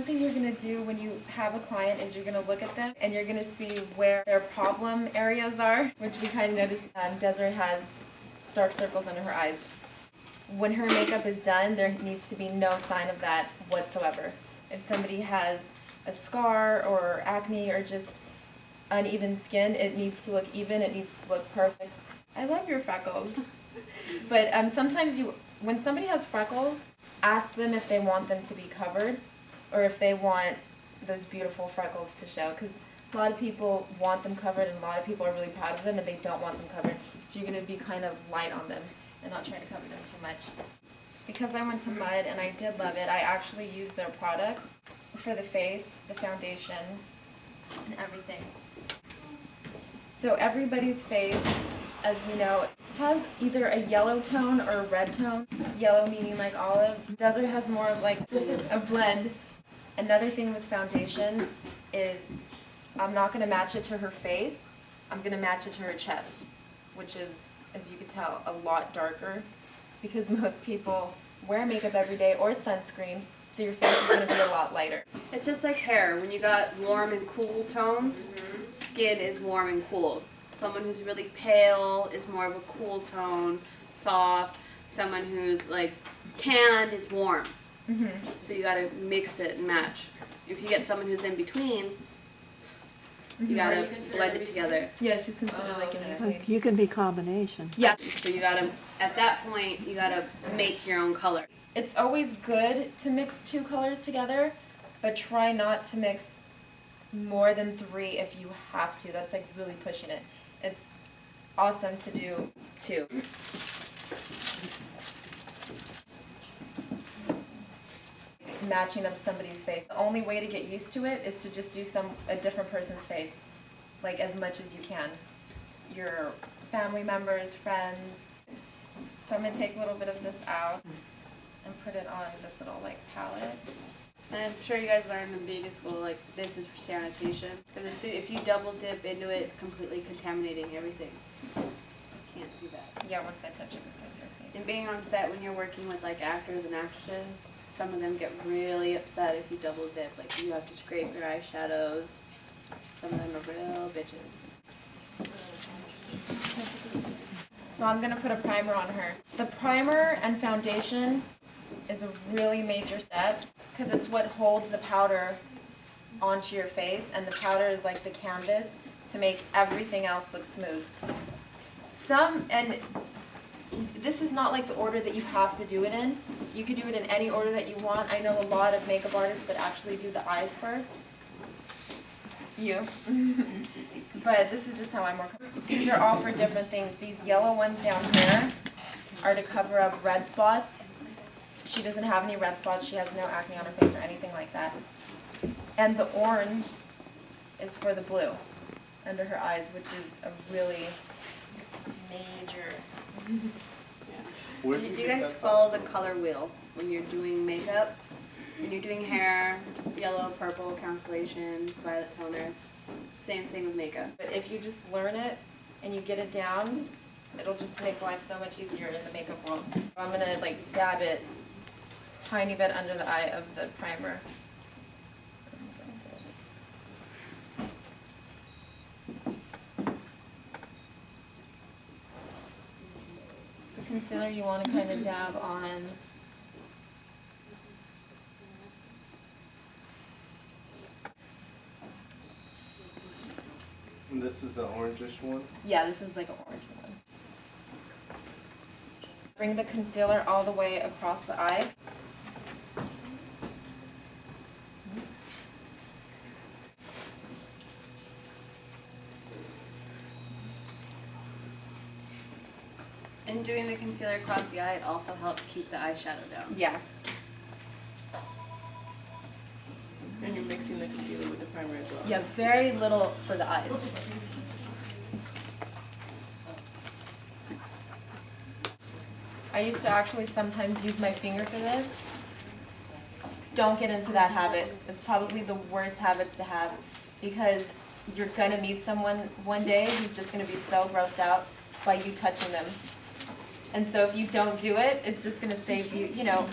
one thing you're going to do when you have a client is you're going to look at them and you're going to see where their problem areas are, which we kind of noticed Desiree has dark circles under her eyes. When her makeup is done, there needs to be no sign of that whatsoever. If somebody has a scar or acne or just uneven skin, it needs to look even, it needs to look perfect. I love your freckles. But sometimes when somebody has freckles, ask them if they want them to be covered or if they want those beautiful freckles to show, because a lot of people want them covered and a lot of people are really proud of them and they don't want them covered. So you're going to be kind of light on them and not try to cover them too much. Because I went to Mud and I did love it, I actually used their products for the face, the foundation, and everything. So everybody's face, as we know, has either a yellow tone or a red tone. Yellow meaning like olive. Desiree has more of like a blend. Another thing with foundation is I'm not going to match it to her face, I'm going to match it to her chest, which is, as you can tell, a lot darker because most people wear makeup every day or sunscreen, so your face is going to be a lot lighter. It's just like hair. When you got warm and cool tones, skin is warm and cool. Someone who's really pale is more of a cool tone, soft. Someone who's like tan is warm. So you got to mix it and match. If you get someone who's in between, you got to blend it together. Yeah, she's considered like in between. You can be combination. Yeah. So you got to, at that point, you got to make your own color. It's always good to mix two colors together, but try not to mix more than 3 if you have to. That's like really pushing it. It's awesome to do 2. Matching up somebody's face. The only way to get used to it is to just do a different person's face, like as much as you can. Your family members, friends. So I'm going to take a little bit of this out and put it on this little like palette. And I'm sure you guys learned in beauty school, like, this is for sanitation. Because if you double dip into it, it's completely contaminating everything. You can't do that. Yeah, once I touch it with your face. And being on set when you're working with, like, actors and actresses, some of them get really upset if you double dip. Like, you have to scrape your eyeshadows. Some of them are real bitches. So I'm going to put a primer on her. The primer and foundation is a really major step because it's what holds the powder onto your face, and the powder is like the canvas to make everything else look smooth. And this is not like the order that you have to do it in. You could do it in any order that you want. I know a lot of makeup artists that actually do the eyes first. You. But this is just how I'm working. These are all for different things. These yellow ones down here are to cover up red spots. She doesn't have any red spots. She has no acne on her face or anything like that. And the orange is for the blue under her eyes, which is a really major. Do you guys follow the color wheel when you're doing makeup? When you're doing hair, yellow, purple, constellation, violet toners. Same thing with makeup. But if you just learn it and you get it down, it'll just make life so much easier in the makeup world. I'm going to like dab it tiny bit under the eye of the primer. The concealer you want to kind of dab on. And this is the orangish one? Yeah, this is like an orange one. Bring the concealer all the way across the eye. And doing the concealer across the eye, it also helps keep the eyeshadow down. Yeah. And you're mixing the concealer with the primer as well. Yeah, very little for the eyes. I used to actually sometimes use my finger for this. Don't get into that habit. It's probably the worst habits to have because you're going to meet someone one day who's just going to be so grossed out by you touching them. And so if you don't do it, it's just going to save you, you know,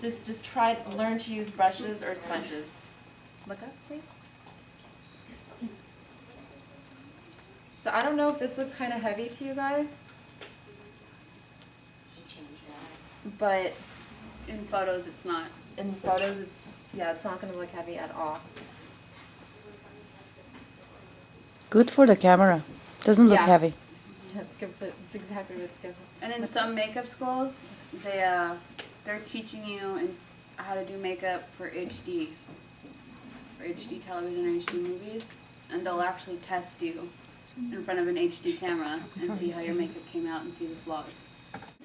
just try, learn to use brushes or sponges. Look up, please. So I don't know if this looks kind of heavy to you guys, but In photos, it's not. in photos it's not going to look heavy at all. Good for the camera. Doesn't look Yeah. heavy. Yeah, it's good, but it's exactly what's good. And in some makeup schools, they're teaching you how to do makeup for HDs, for HD television or HD movies, and they'll actually test you in front of an HD camera and see how your makeup came out and see the flaws.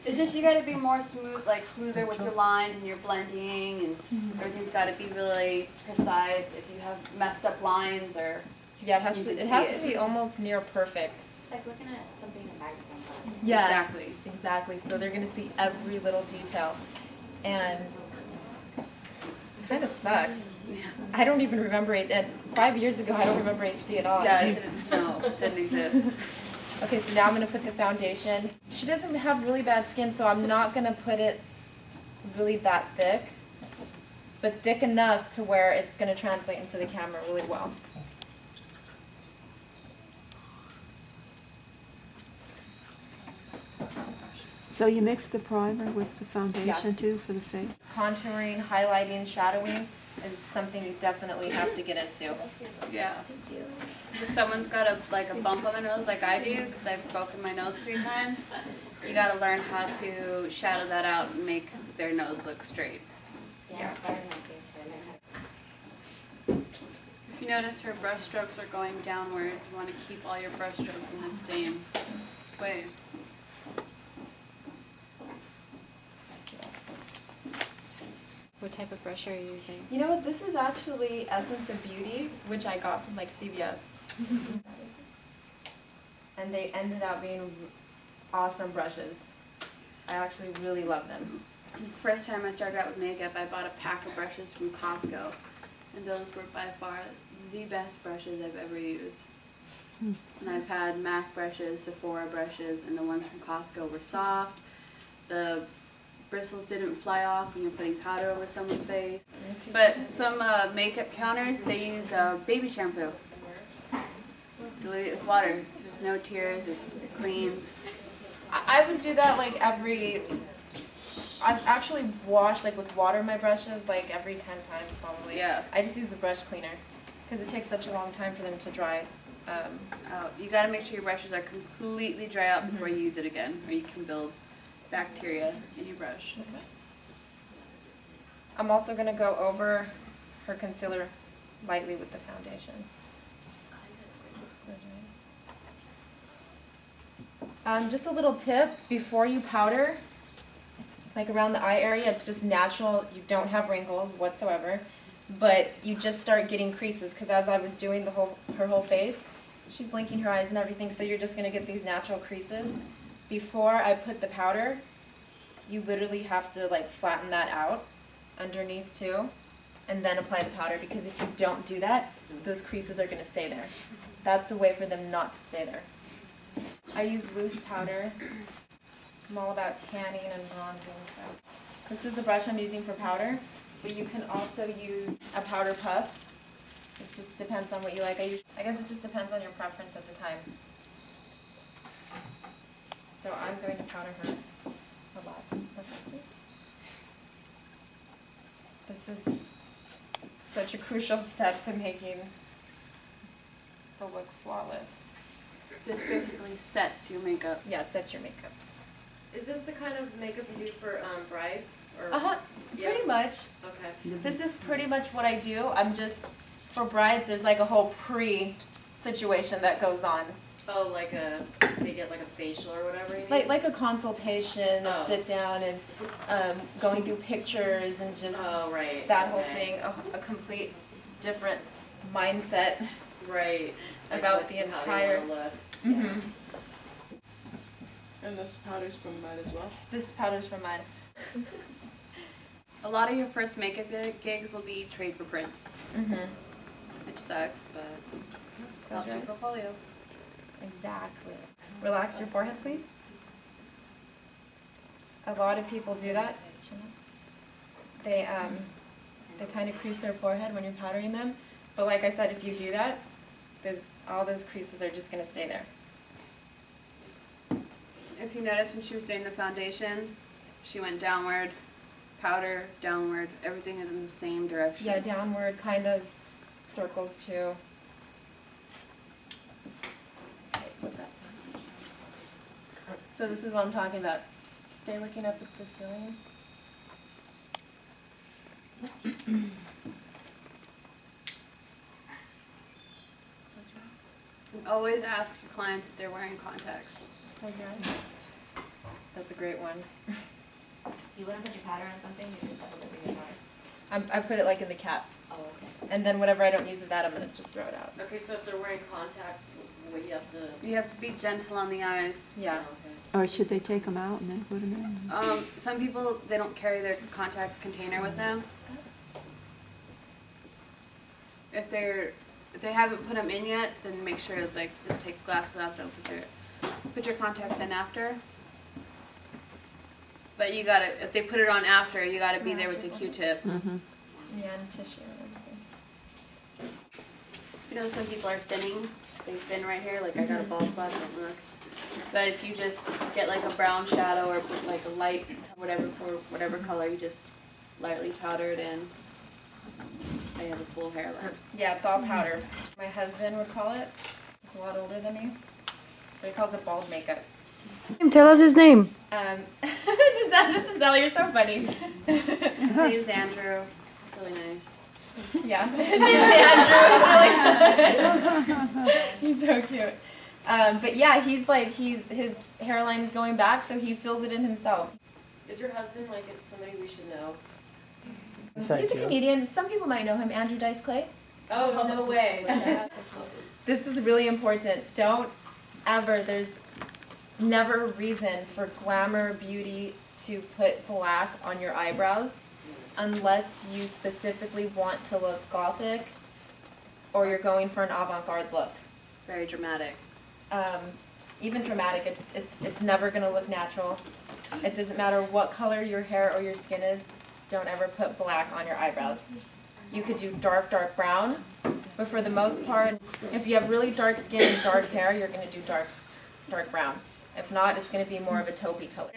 It's just you got to be more smooth, like smoother with your lines and your blending, and everything's got to be really precise. If you have messed up lines or Yeah, it You has can to see be almost near perfect. It's like looking at something in a magnifying glass. Yeah, Exactly. exactly. So they're gonna see every little detail, and it kind of sucks. I don't even remember it. And 5 years ago, I don't remember HD at all. yeah, it didn't exist. Okay, so now I'm gonna put the foundation. She doesn't have really bad skin, so I'm not gonna put it really that thick, but thick enough to where it's gonna translate into the camera really well. So you mix the primer with the foundation too for the face? Contouring, highlighting, shadowing is something you definitely have to get into. Yeah. If someone's got a bump on their nose like I do, because I've broken my nose 3 times, you got to learn how to shadow that out and make their nose look straight. Yeah, it's better than my face. If you notice her brush strokes are going downward, you want to keep all your brush strokes in the same way. What type of brush are you using? You know what? This is actually Essence of Beauty, which I got from like CVS. And they ended up being awesome brushes. I actually really love them. First time I started out with makeup, I bought a pack of brushes from Costco, and those were by far the best brushes I've ever used. And I've had MAC brushes, Sephora brushes, and the ones from Costco were soft. The bristles didn't fly off when you're putting powder over someone's face. But some makeup counters, they use baby shampoo. Dilute it with water. So there's no tears, it cleans. I would do that like I've actually washed like with water my brushes like every 10 times probably. Yeah. I just use the brush cleaner because it takes such a long time for them to dry. You gotta make sure your brushes are completely dry out before you use it again, or you can build bacteria in your brush. I'm also going to go over her concealer lightly with the foundation. Just a little tip, before you powder, like around the eye area, it's just natural, you don't have wrinkles whatsoever, but you just start getting creases, because as I was doing her whole face, she's blinking her eyes and everything, so you're just going to get these natural creases. Before I put the powder, you literally have to like flatten that out underneath too, and then apply the powder, because if you don't do that, those creases are going to stay there. That's a way for them not to stay there. I use loose powder. I'm all about tanning and bronzing, so. This is the brush I'm using for powder, but you can also use a powder puff. It just depends on what you like. I guess it just depends on your preference at the time. So I'm going to powder her a lot. This is such a crucial step to making the look flawless. This basically sets your makeup. Yeah, it sets your makeup. Is this the kind of makeup you do for brides? Or yeah. Pretty much. Okay. This is pretty much what I do. I'm just, for brides, there's like a whole pre-situation that goes on. Oh, they get like a facial or whatever you mean? Like a consultation, a Oh. sit down and going through pictures and just Oh, right. that whole okay. thing, a complete different mindset. Right. About the how you entire- wanna look. Mm-hmm. And this powder's from Mud as well? This powder's from Mud. A lot of your first makeup gigs will be trade for prints, Mm-hmm. which sucks, but helps your Close your eyes. portfolio. Exactly. Relax your forehead, please. A lot of people do that. they kind of crease their forehead when you're powdering them. But like I said, if you do that, all those creases are just going to stay there. If you notice when she was doing the foundation, she went downward, powder, downward, everything is in the same direction. Yeah, downward, kind of circles too. So this is what I'm talking about. Stay looking up at the ceiling. And always ask your clients if they're wearing contacts. Okay. That's a great one. You wouldn't put your powder on something, you just have a little bit of powder. I put it like in the cap. Oh, okay. And then whatever I don't use of that, I'm going to just throw it out. Okay, so if they're wearing contacts, what you have to... You have to be gentle on the eyes. Yeah. Okay. Or should they take them out and then put them in? Some people, they don't carry their contact container with them. If they haven't put them in yet, then make sure, like, just take the glasses out, don't put your contacts in after. But you gotta, if they put it on after, you gotta be there with the Q-tip. Mm-hmm. Yeah, and tissue and everything. You know, some people are thinning. They thin right here, like I got a bald spot, don't look. But if you just get like a brown shadow or put like a light, whatever, for whatever color, you just lightly powder it in. They have a full hairline. Yeah, it's all powder. My husband would call it. He's a lot older than me. So he calls it bald makeup. Tell us his name. This is Ellie, you're so funny. His name's Andrew. Really nice. Yeah. His name's Andrew. He's so cute. But yeah, his hairline is going back, so he feels it in himself. Is your husband like somebody we should know? He's a comedian. Some people might know him, Andrew Dice Clay. Oh, no way. This is really important. Don't ever, there's never a reason for glamour beauty to put black on your eyebrows unless you specifically want to look gothic or you're going for an avant-garde look. Very dramatic. Even dramatic, it's never going to look natural. It doesn't matter what color your hair or your skin is, don't ever put black on your eyebrows. You could do dark brown, but for the most part, if you have really dark skin and dark hair, you're going to do dark brown. If not, it's going to be more of a taupey color.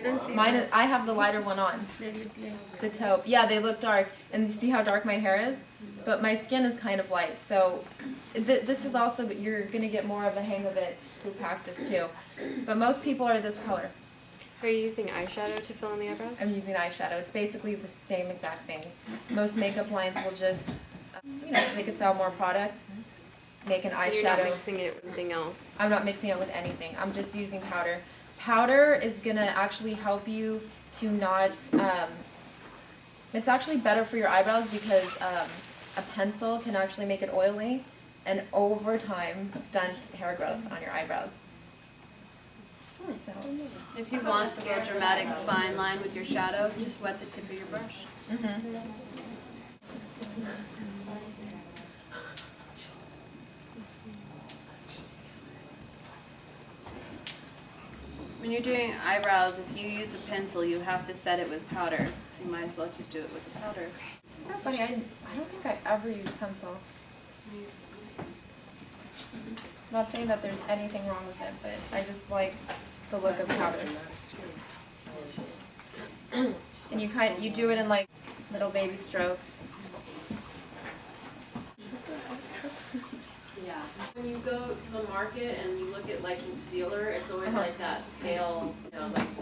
I have the lighter one on. The taupe. Yeah, they look dark. And you see how dark my hair is? But my skin is kind of light. So this is also, you're going to get more of a hang of it through practice too. But most people are this color. Are you using eyeshadow to fill in the eyebrows? I'm using eyeshadow. It's basically the same exact thing. Most makeup lines will just, so they could sell more product, make an eyeshadow. You're not mixing it with anything else? I'm not mixing it with anything. I'm just using powder. Powder is going to actually help you to not, it's actually better for your eyebrows because a pencil can actually make it oily and over time stunt hair growth on your eyebrows. So. If you want the more dramatic fine line with your shadow, just wet the tip of your brush. Mm-hmm. When you're doing eyebrows, if you use the pencil, you have to set it with powder. So you might as well just do it with the powder. It's so funny. I don't think I ever use pencil. I'm not saying that there's anything wrong with it, but I just like the look of powder. And you do it in like little baby strokes. Yeah. When you go to the market and you look at like concealer, it's always like that pale, like